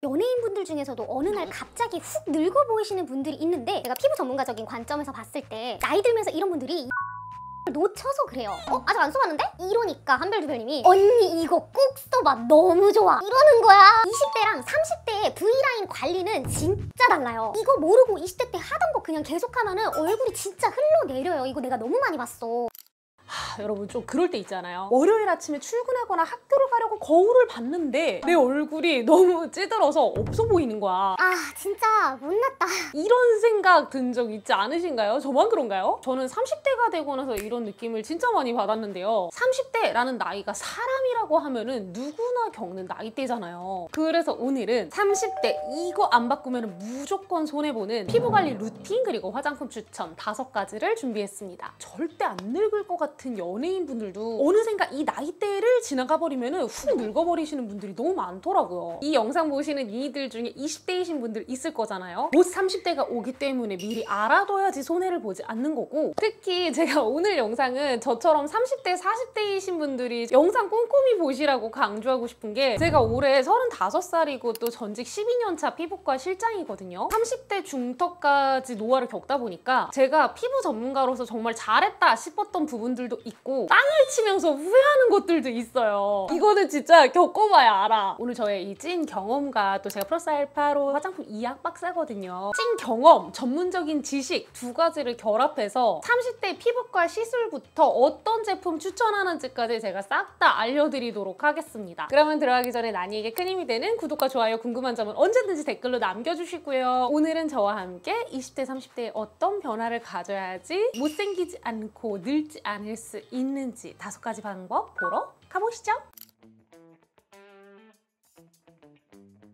연예인분들 중에서도 어느 날 갑자기 훅 늙어 보이시는 분들이 있는데, 제가 피부 전문가적인 관점에서 봤을 때 나이 들면서 이런 분들이 놓쳐서 그래요. 아직 안 써봤는데? 이러니까 한별두별님이 언니 이거 꼭 써봐, 너무 좋아, 이러는 거야. 20대랑 30대의 V라인 관리는 진짜 달라요. 이거 모르고 20대 때 하던 거 그냥 계속하면은 얼굴이 진짜 흘러내려요. 이거 내가 너무 많이 봤어. 여러분 좀 그럴 때 있잖아요. 월요일 아침에 출근하거나 학교를 가려고 거울을 봤는데 내 얼굴이 너무 찌들어서 없어 보이는 거야. 아 진짜 못났다. 이런 생각 든 적 있지 않으신가요? 저만 그런가요? 저는 30대가 되고 나서 이런 느낌을 진짜 많이 받았는데요. 30대라는 나이가 사람이라고 하면은 누구나 겪는 나이대잖아요. 그래서 오늘은 30대 이거 안 바꾸면 무조건 손해보는 피부관리 루틴 그리고 화장품 추천 5가지를 준비했습니다. 절대 안 늙을 것 같은 연예인분들도 어느샌가 이 나이대를 지나가 버리면 훅 늙어버리시는 분들이 너무 많더라고요. 이 영상 보시는 이들 중에 20대이신 분들 있을 거잖아요. 곧 30대가 오기 때문에 미리 알아둬야지 손해를 보지 않는 거고, 특히 제가 오늘 영상은 저처럼 30대, 40대이신 분들이 영상 꼼꼼히 보시라고 강조하고 싶은 게, 제가 올해 35살이고 또 전직 12년차 피부과 실장이거든요. 30대 중턱까지 노화를 겪다 보니까 제가 피부 전문가로서 정말 잘했다 싶었던 부분들도 있고 땅을 치면서 후회하는 것들도 있어요. 이거는 진짜 겪어봐야 알아. 오늘 저의 이 찐 경험과 또 제가 플러스 알파로 화장품 2학 박사거든요. 찐 경험, 전문적인 지식 2가지를 결합해서 30대 피부과 시술부터 어떤 제품 추천하는지까지 제가 싹 다 알려드리도록 하겠습니다. 그러면 들어가기 전에 나니에게 큰 힘이 되는 구독과 좋아요, 궁금한 점은 언제든지 댓글로 남겨주시고요. 오늘은 저와 함께 20대, 30대에 어떤 변화를 가져야지 못생기지 않고 늙지 않을 수 있는지 5가지 방법 보러 가보시죠.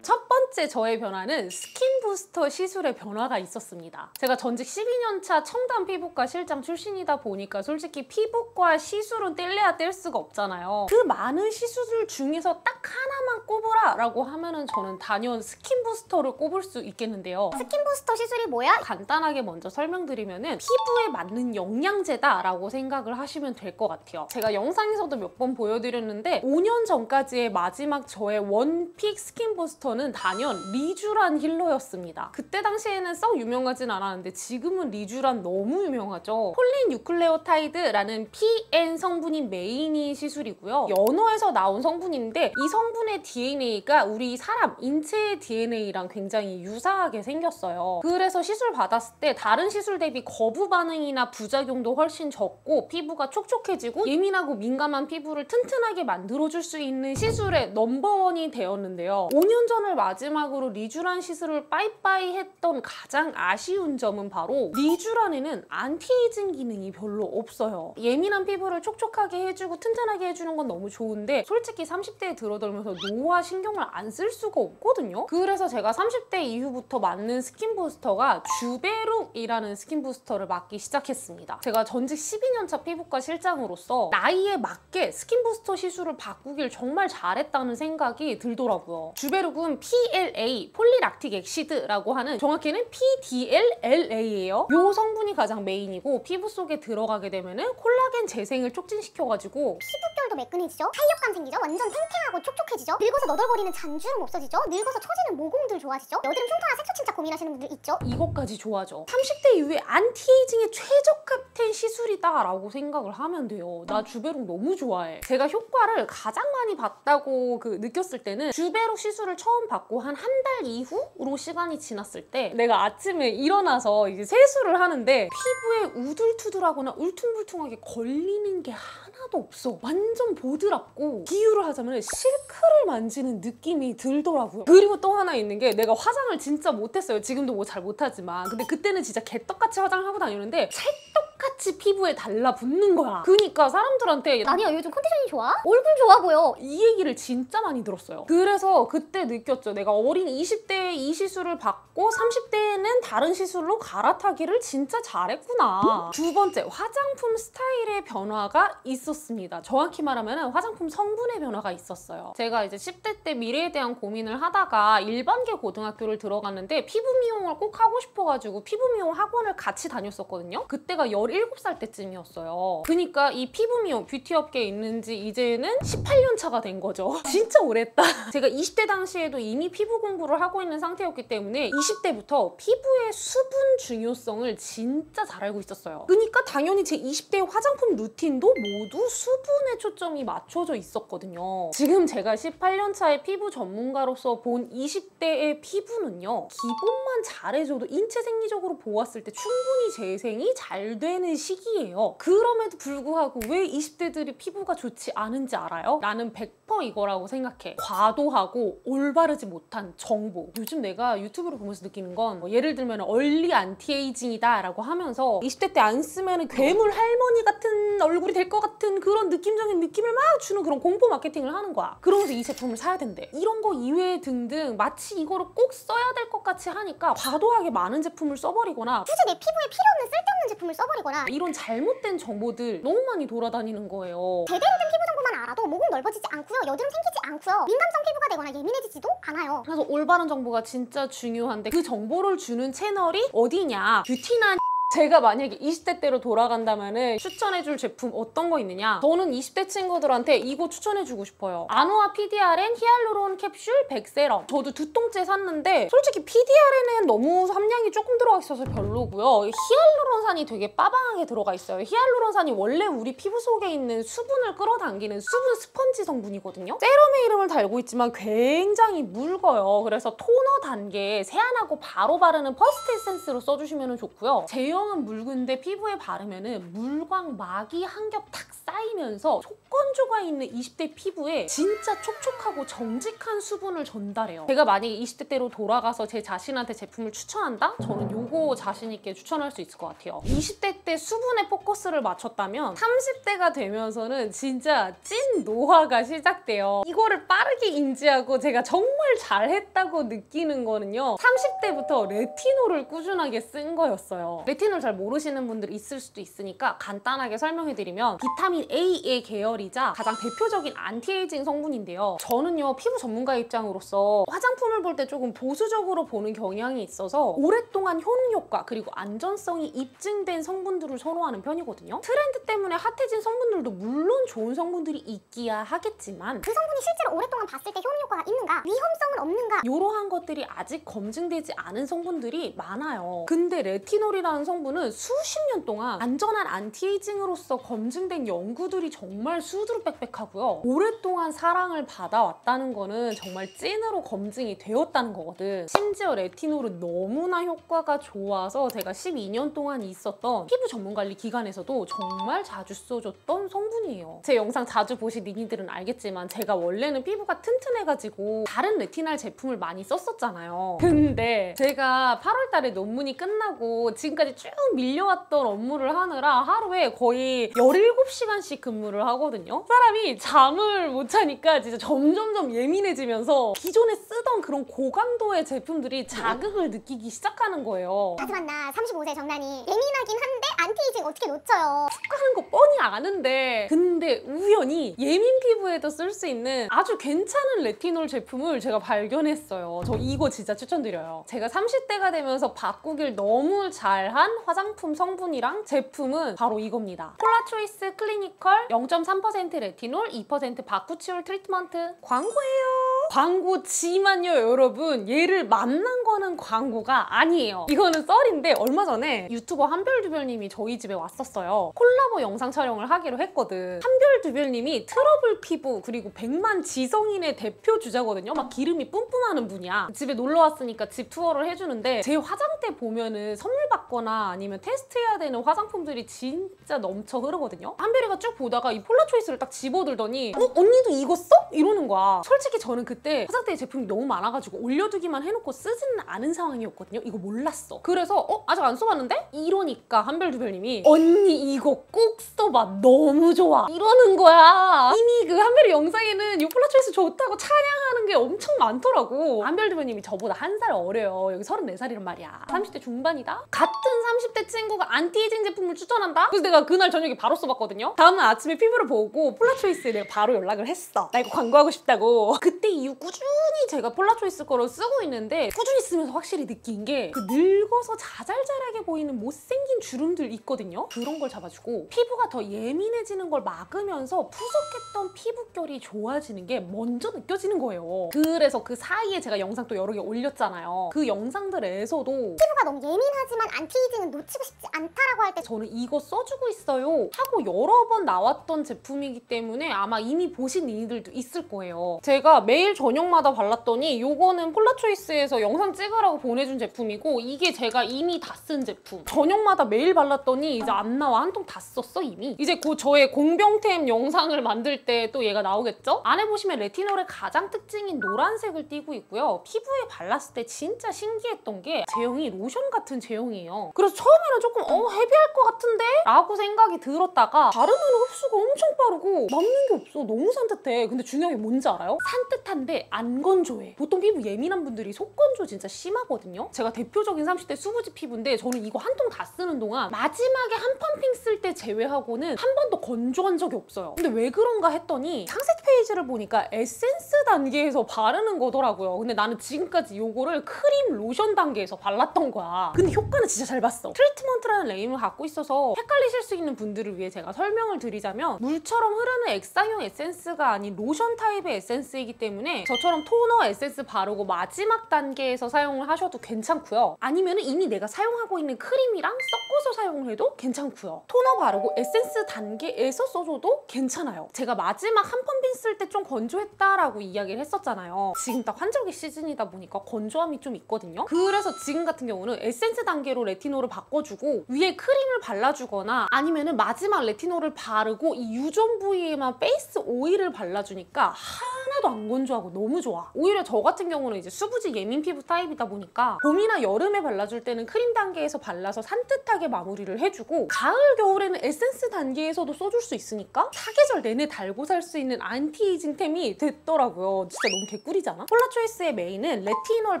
첫 번째 저의 변화는 스킨 부스터 시술의 변화가 있었습니다. 제가 전직 12년차 청담 피부과 실장 출신이다 보니까 솔직히 피부과 시술은 뗄래야 뗄 수가 없잖아요. 그 많은 시술들 중에서 딱 하나만 꼽으라 라고 하면은 저는 단연 스킨 부스터를 꼽을 수 있겠는데요. 스킨 부스터 시술이 뭐야? 간단하게 먼저 설명드리면은 피부에 맞는 영양제다 라고 생각을 하시면 될 것 같아요. 제가 영상에서도 몇 번 보여드렸는데 5년 전까지의 마지막 저의 원픽 스킨 부스터는 단연 리쥬란 힐러였습니다. 그때 당시에는 썩 유명하진 않았는데 지금은 리쥬란 너무 유명하죠. 폴린 유클레오타이드라는 PN 성분이 메인인 시술이고요. 연어에서 나온 성분인데 이 성분의 DNA가 우리 사람 인체의 DNA랑 굉장히 유사하게 생겼어요. 그래서 시술 받았을 때 다른 시술 대비 거부 반응이나 부작용도 훨씬 적고 피부가 촉촉해지고 예민하고 민감한 피부를 튼튼하게 만들어줄 수 있는 시술의 넘버원이 되었는데요. 5년 전을 마지막으로 리쥬란 시술을 빠이빠이 했던 가장 아쉬운 점은 바로 리쥬란에는 안티에이징 기능이 별로 없어요. 예민한 피부를 촉촉하게 해주고 튼튼하게 해주는 건 너무 좋은데 솔직히 30대에 들어들면서 노화 신경을 안 쓸 수가 없거든요. 그래서 제가 30대 이후부터 맞는 스킨 부스터가 주베룩이라는 스킨 부스터를 맞기 시작했습니다. 제가 전직 12년차 피부과 실장으로서 나이에 맞게 스킨 부스터 시술을 바꾸길 정말 잘했다는 생각이 들더라고요. 주베룩은 PLA, 폴리락틱 액시드라고 하는, 정확히는 PDLLA예요. 이 성분이 가장 메인이고 피부 속에 들어가게 되면은 콜라겐 재생을 촉진시켜가지고 피부결도 매끈해지죠? 탄력감 생기죠? 완전 탱탱하고 촉촉해지죠? 늙어서 너덜거리는 잔주름 없어지죠? 늙어서 처지는 모공들 좋아지죠? 여드름 흉터나 색소 침착 고민하시는 분들 있죠? 이것까지 좋아져. 30대 이후에 안티에이징에 최적화된 시술이다 라고 생각을 하면 돼요. 나 주베룩 너무 좋아해. 제가 효과를 가장 많이 봤다고 느꼈을 때는 주베룩 시술을 처음 받고 한 달 이후로 시간이 지났을 때 내가 아침에 일어나서 이제 세수를 하는데 피부에 우둘투둘하거나 울퉁불퉁하게 걸리는 게 하나도 없어. 완전 보드랍고 비유를 하자면 실크를 만지는 느낌이 들더라고요. 그리고 또 하나 있는 게, 내가 화장을 진짜 못했어요. 지금도 뭐 잘 못하지만. 근데 그때는 진짜 개떡같이 화장을 하고 다녔는데 찰떡같이 피부에 달라붙는 거야. 그러니까 사람들한테 나니야 요즘 컨디션이 좋아? 얼굴 좋아 보여. 이 얘기를 진짜 많이 들었어요. 그래서 그때 느꼈죠. 내가 어린 20대에 이 시술을 받고 30대에는 다른 시술로 갈아타기를 진짜 잘했구나. 두 번째, 화장품 스타일의 변화가 있었습니다. 정확히 말하면 화장품 성분의 변화가 있었어요. 제가 이제 10대 때 미래에 대한 고민을 하다가 일반계 고등학교를 들어갔는데 피부 미용을 꼭 하고 싶어가지고 피부 미용 학원을 같이 다녔었거든요. 그때가 17살 때쯤이었어요. 그러니까 이 피부 미용 뷰티 업계에 있는지 이제는 18년 차가 된 거죠. 진짜 오래했다. 제가 20대 당시에도 이미 피부 공부를 하고 있는 상태였기 때문에 20대부터 피부의 수분 중요성을 진짜 잘 알고 있었어요. 그러니까 당연히 제 20대 화장품 루틴도 모두 수분에 초점이 맞춰져 있었거든요. 지금 제가 18년 차의 피부 전문가로서 본 20대의 피부는요, 기본만 잘해줘도 인체 생리적으로 보았을 때 충분히 재생이 잘 되는 시기예요. 그럼에도 불구하고 왜 20대들이 피부가 좋지 않은지 알아요? 나는 100% 이거라고 생각해. 과도하고 올바르지 못한 정보. 요즘 내가 유튜브를 보면서 느끼는 건 예를 들면 얼리 안티에이징이다 라고 하면서 20대 때 안 쓰면 괴물 할머니 같은 얼굴이 될 것 같은 그런 느낌적인 느낌을 막 주는 그런 공포 마케팅을 하는 거야. 그러면서 이 제품을 사야 된대. 이런 거 이외에 등등 마치 이거를 꼭 써야 될 것 같이 하니까 과도하게 많은 제품을 써버리거나 굳이 내 피부에 필요 없는 쓸데없는 제품을 써버리거나 이런 잘못된 정보들 너무 많이 돌아다니는 거예요. 제대로 된 피부 정보만 알아도 모공 넓어지지 않고요, 여드름 생기지 않고요, 민감성 피부가 되거나 예민해지지도 않아요. 그래서 올바른 정보가 진짜 중요한데 그 정보를 주는 채널이 어디냐? 뷰티나 제가 만약에 20대 때로 돌아간다면 추천해줄 제품 어떤 거 있느냐? 저는 20대 친구들한테 이거 추천해주고 싶어요. 아노아 PDRN 히알루론 캡슐 100세럼. 저도 2통째 샀는데 솔직히 PDRN은 너무 함량이 조금 들어가 있어서 별로고요. 히알루론산이 되게 빠방하게 들어가 있어요. 히알루론산이 원래 우리 피부 속에 있는 수분을 끌어당기는 수분 스펀지 성분이거든요. 세럼의 이름을 달고 있지만 굉장히 묽어요. 그래서 토너 단계에 세안하고 바로 바르는 퍼스트 에센스로 써주시면 좋고요. 제형은 묽은데 피부에 바르면은 물광막이 한 겹 탁 쌓이면서 속건조가 있는 20대 피부에 진짜 촉촉하고 정직한 수분을 전달해요. 제가 만약에 20대 때로 돌아가서 제 자신한테 제품을 추천한다? 저는 요거 자신 있게 추천할 수 있을 것 같아요. 20대 때 수분에 포커스를 맞췄다면 30대가 되면서는 진짜 찐 노화가 시작돼요. 이거를 빠르게 인지하고 제가 정말 잘했다고 느끼는 거는요, 30대부터 레티놀을 꾸준하게 쓴 거였어요. 레티놀 잘 모르시는 분들 있을 수도 있으니까 간단하게 설명해드리면 비타민 A의 계열이자 가장 대표적인 안티에이징 성분인데요. 저는요, 피부 전문가 입장으로서 화장품을 볼 때 조금 보수적으로 보는 경향이 있어서 오랫동안 효능 효과 그리고 안전성이 입증된 성분들을 선호하는 편이거든요. 트렌드 때문에 핫해진 성분들도 물론 좋은 성분들이 있기야 하겠지만 그 성분이 실제로 오랫동안 봤을 때 효능 효과가 있는가, 위험성은 없는가, 이러한 것들이 아직 검증되지 않은 성분들이 많아요. 근데 레티놀이라는 성분은 수십 년 동안 안전한 안티에이징으로서 검증된 연구들이 정말 수두룩빽빽하고요. 오랫동안 사랑을 받아왔다는 거는 정말 찐으로 검증이 되었다는 거거든. 심지어 레티놀은 너무나 효과가 좋아서 제가 12년 동안 있었던 피부 전문관리 기관에서도 정말 자주 써줬던 성분이에요. 제 영상 자주 보신 니니들은 알겠지만 제가 원래는 피부가 튼튼해가지고 다른 레티날 제품을 많이 썼었잖아요. 근데 제가 8월 달에 논문이 끝나고 지금까지 쭉 밀려왔던 업무를 하느라 하루에 거의 17시간씩 근무를 하거든요. 사람이 잠을 못 자니까 진짜 점점점 예민해지면서 기존에 쓰던 그런 고강도의 제품들이 자극을 느끼기 시작하는 거예요. 하지만 나 35세 정란이 예민하긴 한데 안티에이징 어떻게 놓쳐요. 하는 거 뻔히 아는데 근데 우연히 예민 피부에도 쓸 수 있는 아주 괜찮은 레티놀 제품을 제가 발견했어요. 저 이거 진짜 추천드려요. 제가 30대가 되면서 바꾸길 너무 잘한 화장품 성분이랑 제품은 바로 이겁니다. 폴라초이스 클리니컬 0.3% 레티놀 2% 바쿠치올 트리트먼트. 광고예요. 광고지만요 여러분, 얘를 만난 거는 광고가 아니에요. 이거는 썰인데 얼마 전에 유튜버 한별두별님이 저희 집에 왔었어요. 콜라보 영상 촬영을 하기로 했거든. 한별두별님이 트러블 피부 그리고 100만 지성인의 대표 주자거든요. 막 기름이 뿜뿜하는 분이야. 집에 놀러 왔으니까 집 투어를 해주는데 제 화장대 보면은 선물 받거나 아니면 테스트해야 되는 화장품들이 진짜 넘쳐 흐르거든요. 한별이가 쭉 보다가 이 폴라초이스를 딱 집어들더니 언니도 이거 써? 이러는 거야. 솔직히 저는 그때 화장대에 제품이 너무 많아가지고 올려두기만 해놓고 쓰지는 않은 상황이었거든요. 이거 몰랐어. 그래서 아직 안 써봤는데? 이러니까 한별두별님이 언니 이거 꼭 써봐. 너무 좋아. 이러는 거야. 이미 그 한별이 영상에는 이 폴라초이스 좋다고 찬양하는 게 엄청 많더라고. 한별두별님이 저보다 한 살 어려요. 여기 34살이란 말이야. 30대 중반이다? 같은 30대 친구가 안티에이징 제품을 추천한다? 그래서 내가 그날 저녁에 바로 써봤거든요. 다음날 아침에 피부를 보고 폴라초이스에 내가 바로 연락을 했어. 나 이거 광고하고 싶다고. 그때 이후 이후 꾸준히 제가 폴라초이스 거를 쓰고 있는데 꾸준히 쓰면서 확실히 느낀 게 그 늙어서 자잘자잘하게 보이는 못생긴 주름들 있거든요. 그런 걸 잡아주고 피부가 더 예민해지는 걸 막으면서 푸석했던 피부결이 좋아지는 게 먼저 느껴지는 거예요. 그래서 그 사이에 제가 영상 또 여러 개 올렸잖아요. 그 영상들에서도 피부가 너무 예민하지만 안티에이징은 놓치고 싶지 않다라고 할 때 저는 이거 써주고 있어요 하고 여러 번 나왔던 제품이기 때문에 아마 이미 보신 이들도 있을 거예요. 제가 매일 저녁마다 발랐더니 요거는 폴라초이스에서 영상 찍으라고 보내준 제품이고 이게 제가 이미 다 쓴 제품. 저녁마다 매일 발랐더니 이제 안 나와. 한 통 다 썼어 이미. 이제 곧 저의 공병템 영상을 만들 때 또 얘가 나오겠죠? 안에 보시면 레티놀의 가장 특징인 노란색을 띠고 있고요. 피부에 발랐을 때 진짜 신기했던 게 제형이 로션 같은 제형이에요. 그래서 처음에는 조금 헤비할 것 같은데? 라고 생각이 들었다가 바르면 흡수가 엄청 빠르고 남는 게 없어. 너무 산뜻해. 근데 중요한 게 뭔지 알아요? 산뜻한데 안 건조해. 보통 피부 예민한 분들이 속건조 진짜 심하거든요. 제가 대표적인 30대 수부지 피부인데 저는 이거 한 통 다 쓰는 동안 마지막에 한 펌핑 쓸 때 제외하고는 한 번도 건조한 적이 없어요. 근데 왜 그런가 했더니 상세 페이지를 보니까 에센스 단계에서 바르는 거더라고요. 근데 나는 지금까지 이거를 크림 로션 단계에서 발랐던 거야. 근데 효과는 진짜 잘 봤어. 트리트먼트라는 네임을 갖고 있어서 헷갈리실 수 있는 분들을 위해 제가 설명을 드리자면 물처럼 흐르는 액상형 에센스가 아닌 로션 타입의 에센스이기 때문에 저처럼 토너 에센스 바르고 마지막 단계에서 사용을 하셔도 괜찮고요. 아니면 이미 내가 사용하고 있는 크림이랑 섞어서 사용을 해도 괜찮고요. 토너 바르고 에센스 단계에서 써줘도 괜찮아요. 제가 마지막 한 펌핑 쓸 때 좀 건조했다라고 이야기를 했었잖아요. 지금 딱 환절기 시즌이다 보니까 건조함이 좀 있거든요. 그래서 지금 같은 경우는 에센스 단계로 레티놀을 바꿔주고 위에 크림을 발라주거나 아니면은 마지막 레티놀을 바르고 이 유전 부위에만 베이스 오일을 발라주니까 하나도 안 건조하고 너무 좋아. 오히려 저 같은 경우는 이제 수부지 예민 피부 타입이다 보니까 봄이나 여름에 발라줄 때는 크림 단계에서 발라서 산뜻하게 마무리를 해주고 가을, 겨울에는 에센스 단계에서도 써줄 수 있으니까 사계절 내내 달고 살 수 있는 안티에이징템이 됐더라고요. 진짜 너무 개꿀이잖아? 폴라초이스의 메인은 레티놀,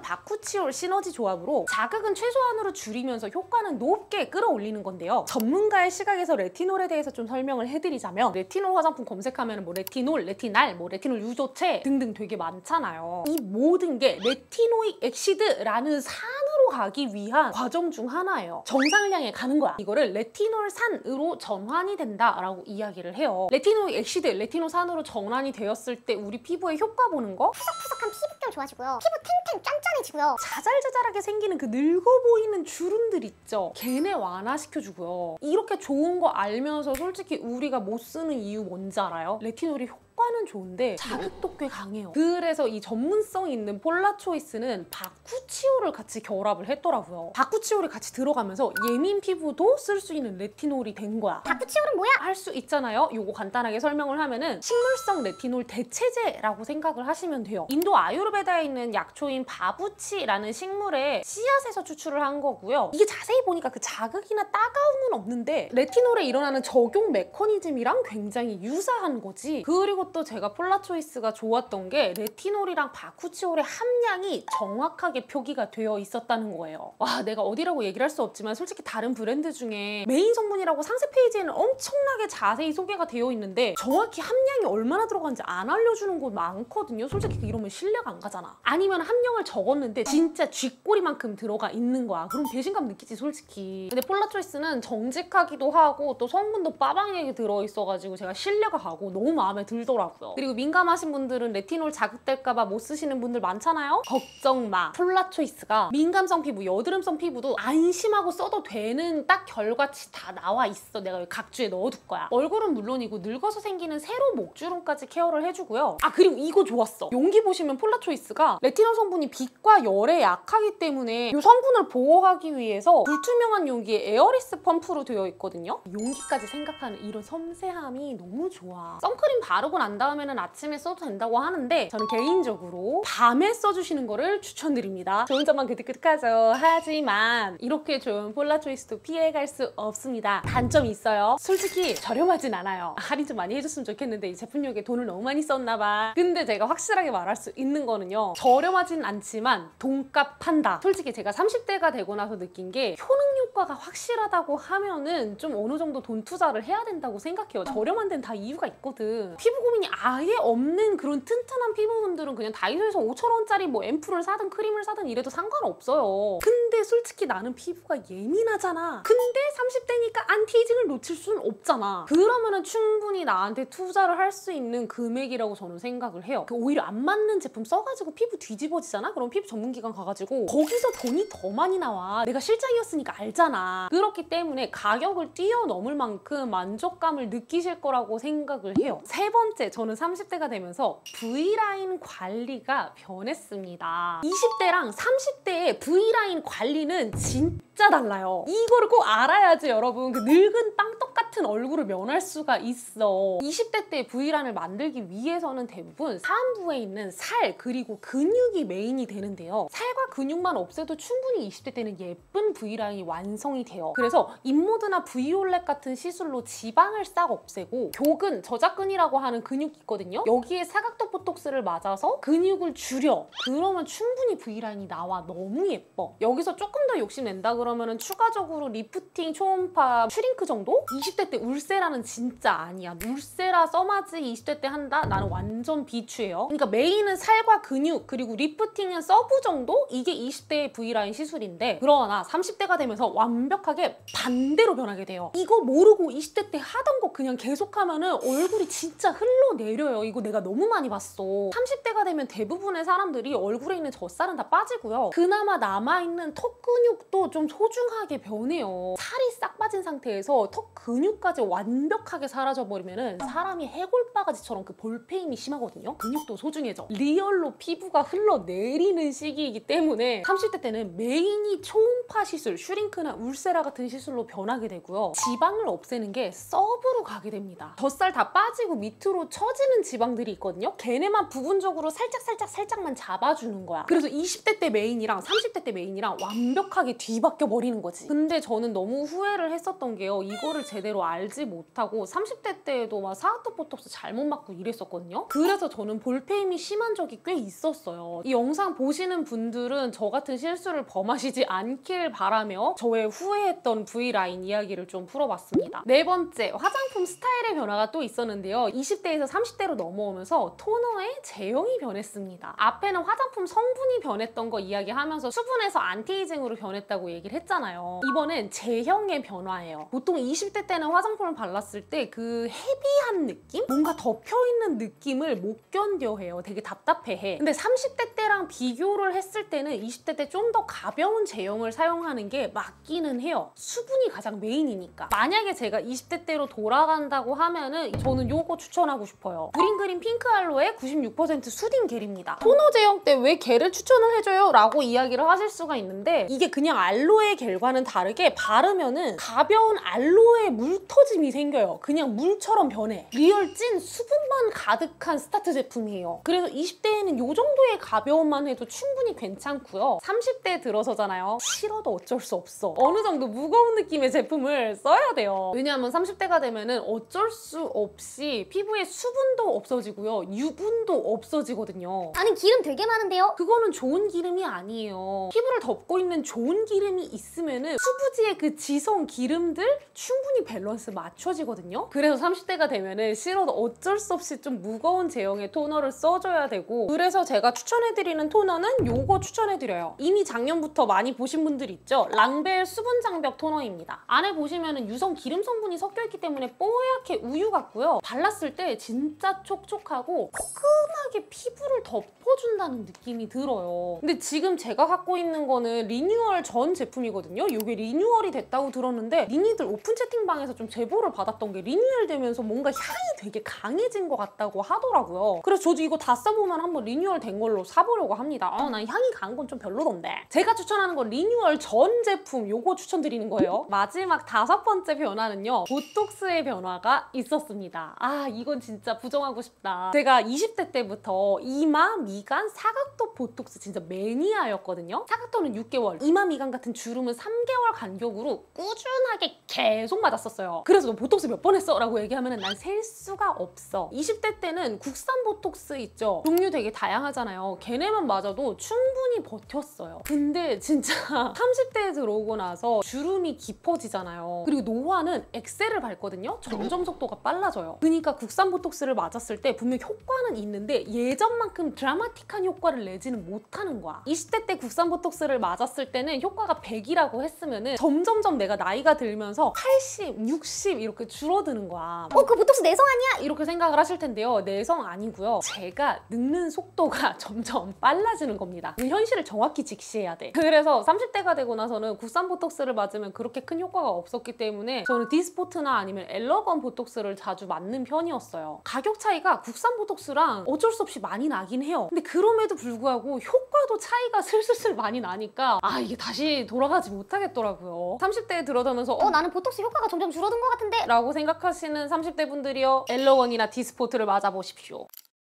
바쿠치올 시너지 조합으로 자극은 최소한으로 줄이면서 효과는 높게 끌어올리는 건데요. 전문가의 시각에서 레티놀에 대해서 좀 설명을 해드리자면 레티놀 화장품 검색하면 뭐 레티놀, 레티날, 뭐 레티놀 유조체 등등 되게 많잖아요. 이 모든 게 레티노익 엑시드라는 산으로 가기 위한 과정 중 하나예요. 정상을 향해 가는 거야. 이거를 레티놀산으로 전환이 된다라고 이야기를 해요. 레티노익 엑시드, 레티노산으로 전환이 되었을 때 우리 피부에 효과 보는 거? 푸석푸석한 피부결 좋아지고요. 피부 탱탱 짠짠해지고요. 자잘자잘하게 생기는 그 늙어 보이는 주름들 있죠? 걔네 완화시켜주고요. 이렇게 좋은 거 알면서 솔직히 우리가 못 쓰는 이유 뭔지 알아요? 레티놀이 효과는 좋은데 자극도 꽤 강해요. 그래서 이 전문성 있는 폴라초이스는 바쿠치올을 같이 결합을 했더라고요. 바쿠치올이 같이 들어가면서 예민 피부도 쓸 수 있는 레티놀이 된 거야. 바쿠치올은 뭐야? 할 수 있잖아요. 요거 간단하게 설명을 하면은 식물성 레티놀 대체제라고 생각을 하시면 돼요. 인도 아유르베다에 있는 약초인 바부치라는 식물의 씨앗에서 추출을 한 거고요. 이게 자세히 보니까 그 자극이나 따가움은 없는데 레티놀에 일어나는 적용 메커니즘이랑 굉장히 유사한 거지. 그리고 또 제가 폴라초이스가 좋았던 게 레티놀이랑 바쿠치올의 함량이 정확하게 표기가 되어 있었다는 거예요. 와, 내가 어디라고 얘기를 할 수 없지만 솔직히 다른 브랜드 중에 메인 성분이라고 상세 페이지에는 엄청나게 자세히 소개가 되어 있는데 정확히 함량이 얼마나 들어가는지 안 알려주는 곳 많거든요. 솔직히 이러면 신뢰가 안 가잖아. 아니면 함량을 적었는데 진짜 쥐꼬리만큼 들어가 있는 거야. 그럼 배신감 느끼지 솔직히. 근데 폴라초이스는 정직하기도 하고 또 성분도 빠방하게 들어있어가지고 제가 신뢰가 가고 너무 마음에 들더라고요. 그리고 민감하신 분들은 레티놀 자극될까봐 못 쓰시는 분들 많잖아요? 걱정 마. 폴라초이스가 민감성 피부, 여드름성 피부도 안심하고 써도 되는 딱 결과치 다 나와 있어. 내가 여기 각주에 넣어둘 거야. 얼굴은 물론이고 늙어서 생기는 세로 목주름까지 케어를 해주고요. 아, 그리고 이거 좋았어. 용기 보시면 폴라초이스가 레티놀 성분이 빛과 열에 약하기 때문에 이 성분을 보호하기 위해서 불투명한 용기에 에어리스 펌프로 되어 있거든요. 용기까지 생각하는 이런 섬세함이 너무 좋아. 선크림 바르고 난 다음에는 아침에 써도 된다고 하는데 저는 개인적으로 밤에 써주시는 거를 추천드립니다. 좋은 점만 그득그득하죠. 하지만 이렇게 좋은 폴라초이스도 피해갈 수 없습니다. 단점이 있어요. 솔직히 저렴하진 않아요. 할인 좀 많이 해줬으면 좋겠는데 이 제품력에 돈을 너무 많이 썼나 봐. 근데 제가 확실하게 말할 수 있는 거는요. 저렴하진 않지만 돈값 판다. 솔직히 제가 30대가 되고 나서 느낀 게 효능 효과가 확실하다고 하면은 좀 어느 정도 돈 투자를 해야 된다고 생각해요. 저렴한 데는 다 이유가 있거든. 피부 고민 비타민이 아예 없는 그런 튼튼한 피부분들은 그냥 다이소에서 5,000원짜리 뭐 앰플을 사든 크림을 사든 이래도 상관없어요. 근데 솔직히 나는 피부가 예민하잖아. 근데 30대니까 안티에이징을 놓칠 수는 없잖아. 그러면은 충분히 나한테 투자를 할 수 있는 금액이라고 저는 생각을 해요. 오히려 안 맞는 제품 써가지고 피부 뒤집어지잖아? 그럼 피부 전문기관 가가지고 거기서 돈이 더 많이 나와. 내가 실장이었으니까 알잖아. 그렇기 때문에 가격을 뛰어넘을 만큼 만족감을 느끼실 거라고 생각을 해요. 세 번째, 저는 30대가 되면서 V라인 관리가 변했습니다. 20대랑 30대의 V라인 관리는 진짜 달라요. 이거를 꼭 알아야지 여러분 그 늙은 빵떡 같은 얼굴을 면할 수가 있어. 20대 때 V라인을 만들기 위해서는 대부분 상부에 있는 살 그리고 근육이 메인이 되는데요. 살과 근육만 없애도 충분히 20대 때는 예쁜 V라인이 완성이 돼요. 그래서 인모드나 V올렛 같은 시술로 지방을 싹 없애고 교근, 저작근이라고 하는 근육이 있거든요. 여기에 사각도 보톡스를 맞아서 근육을 줄여. 그러면 충분히 V라인이 나와. 너무 예뻐. 여기서 조금 더 욕심낸다 그러면은 추가적으로 리프팅, 초음파, 슈링크 정도? 20대 때 울세라는 진짜 아니야. 울세라 써마지 20대 때 한다? 나는 완전 비추예요. 그러니까 메인은 살과 근육 그리고 리프팅은 서브 정도? 이게 20대의 V라인 시술인데 그러나 30대가 되면서 완벽하게 반대로 변하게 돼요. 이거 모르고 20대 때 하던 거 그냥 계속하면은 얼굴이 진짜 흘러내려요. 이거 내가 너무 많이 봤어. 30대가 되면 대부분의 사람들이 얼굴에 있는 젖살은 다 빠지고요. 그나마 남아있는 턱 근육도 좀 소중하게 변해요. 살이 싹 빠진 상태에서 턱 근육까지 완벽하게 사라져버리면은 사람이 해골바가지처럼 그 볼페임이 심하거든요. 근육도 소중해져. 리얼로 피부가 흘러내리는 시기이기 때문에 30대 때는 메인이 초음파 시술, 슈링크나 울세라 같은 시술로 변하게 되고요. 지방을 없애는 게 서브로 가게 됩니다. 젖살 다 빠지고 밑으로 처지는 지방들이 있거든요. 걔네만 부분적으로 살짝만 잡아주는 거야. 그래서 20대 때 메인이랑 30대 때 메인이랑 완벽하게 뒤바뀌어 버리는 거지. 근데 저는 너무 후회를 했었던 게요. 이거를 제대로 알지 못하고 30대 때에도 막 사각도 보톡스 잘못 맞고 이랬었거든요. 그래서 저는 볼페임이 심한 적이 꽤 있었어요. 이 영상 보시는 분들은 저 같은 실수를 범하시지 않길 바라며 저의 후회했던 V라인 이야기를 좀 풀어봤습니다. 네 번째, 화장품 스타일의 변화가 또 있었는데요. 20대에서 30대로 넘어오면서 토너의 제형이 변했습니다. 앞에는 화장품 성분이 변했던 거 이야기하면서 수분에서 안티에이징으로 변했다고 얘기를 했잖아요. 이번엔 제형의 변화예요. 보통 20대 때는 화장품을 발랐을 때 그 헤비한 느낌? 뭔가 덮여있는 느낌을 못 견뎌해요. 되게 답답해해. 근데 30대 때랑 비교를 했을 때는 20대 때 좀 더 가벼운 제형을 사용하는 게 맞기는 해요. 수분이 가장 메인이니까. 만약에 제가 20대 때로 돌아간다고 하면은 저는 요거 추천하고 싶어요. 그린그린 핑크 알로에 96% 수딩 겔입니다. 토너 제형 때 왜 겔을 추천을 해줘요? 라고 이야기를 하실 수가 있는데 이게 그냥 알로에 겔과는 다르게 바르면은 가벼운 알로에 물터짐이 생겨요. 그냥 물처럼 변해. 리얼 찐 수분만 가득한 스타트 제품이에요. 그래서 20대에는 요 정도의 가벼움만 해도 충분히 괜찮고요. 30대에 들어서잖아요. 싫어도 어쩔 수 없어. 어느 정도 무거운 느낌의 제품을 써야 돼요. 왜냐하면 30대가 되면은 어쩔 수 없이 피부에 수분도 없어지고요. 유분도 없어지거든요. 나는 기름 되게 많은데요? 그거는 좋은 기름이 아니에요. 피부를 덮고 있는 좋은 기름이 있으면은 수부지의 그 지성 기름들 충분히 밸런스 맞춰지거든요. 그래서 30대가 되면은 싫어도 어쩔 수 없이 좀 무거운 제형의 토너를 써줘야 되고 그래서 제가 추천해드리는 토너는 요거 추천해드려요. 이미 작년부터 많이 보신 분들 있죠? 랑벨 수분 장벽 토너입니다. 안에 보시면은 유성 기름 성분이 섞여있기 때문에 뽀얗게 우유 같고요. 발랐을 때 진짜 촉촉하고 포근하게 피부를 덮어준다는 느낌이 들어요. 근데 지금 제가 갖고 있는 거는 리뉴얼 전 제품이거든요. 이게 리뉴얼이 됐다고 들었는데 니니들 오픈 채팅방에서 좀 제보를 받았던 게 리뉴얼 되면서 뭔가 향이 되게 강해진 것 같다고 하더라고요. 그래서 저도 이거 다 써보면 한번 리뉴얼 된 걸로 사보려고 합니다. 난 향이 강한 건 좀 별로던데. 제가 추천하는 건 리뉴얼 전 제품 요거 추천드리는 거예요. 마지막 5번째 변화는요. 보톡스의 변화가 있었습니다. 이건 진짜 부정하고 싶다. 제가 20대 때부터 이마, 미간, 사각도 보톡스 진짜 매니아였거든요. 사각도는 6개월, 이마, 미간 같은 주름은 3개월 간격으로 꾸준하게 계속 맞았었어요. 물어봤어요. 그래서 너 보톡스 몇 번 했어? 라고 얘기하면 난 셀 수가 없어. 20대 때는 국산 보톡스 있죠? 종류 되게 다양하잖아요. 걔네만 맞아도 충분히 버텼어요. 근데 진짜 30대에 들어오고 나서 주름이 깊어지잖아요. 그리고 노화는 엑셀을 밟거든요? 점점 속도가 빨라져요. 그러니까 국산 보톡스를 맞았을 때 분명 효과는 있는데 예전만큼 드라마틱한 효과를 내지는 못하는 거야. 20대 때 국산 보톡스를 맞았을 때는 효과가 100이라고 했으면은 점점점 내가 나이가 들면서 80, 60 이렇게 줄어드는 거야. 그 보톡스 내성 아니야? 이렇게 생각을 하실 텐데요. 내성 아니고요. 제가 늙는 속도가 점점 빨라지는 겁니다. 이 현실을 정확히 직시해야 돼. 그래서 30대가 되고 나서는 국산 보톡스를 맞으면 그렇게 큰 효과가 없었기 때문에 저는 디스포트나 아니면 엘러건 보톡스를 자주 맞는 편이었어요. 가격 차이가 국산 보톡스랑 어쩔 수 없이 많이 나긴 해요. 근데 그럼에도 불구하고 효과도 차이가 슬슬슬 많이 나니까 이게 다시 돌아가지 못하겠더라고요. 30대에 들어서면서 나는 보톡스 효과가 점점 줄어든 것 같은데? 라고 생각하시는 30대 분들이요. 엘러건이나 디스포트를 맞아보십시오.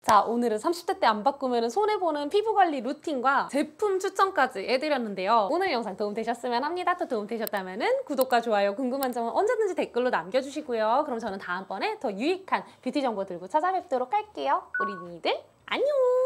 자, 오늘은 30대 때 안 바꾸면 손해보는 피부관리 루틴과 제품 추천까지 해드렸는데요. 오늘 영상 도움되셨으면 합니다. 또 도움되셨다면 구독과 좋아요, 궁금한 점은 언제든지 댓글로 남겨주시고요. 그럼 저는 다음번에 더 유익한 뷰티 정보 들고 찾아뵙도록 할게요. 우리 니들 안녕!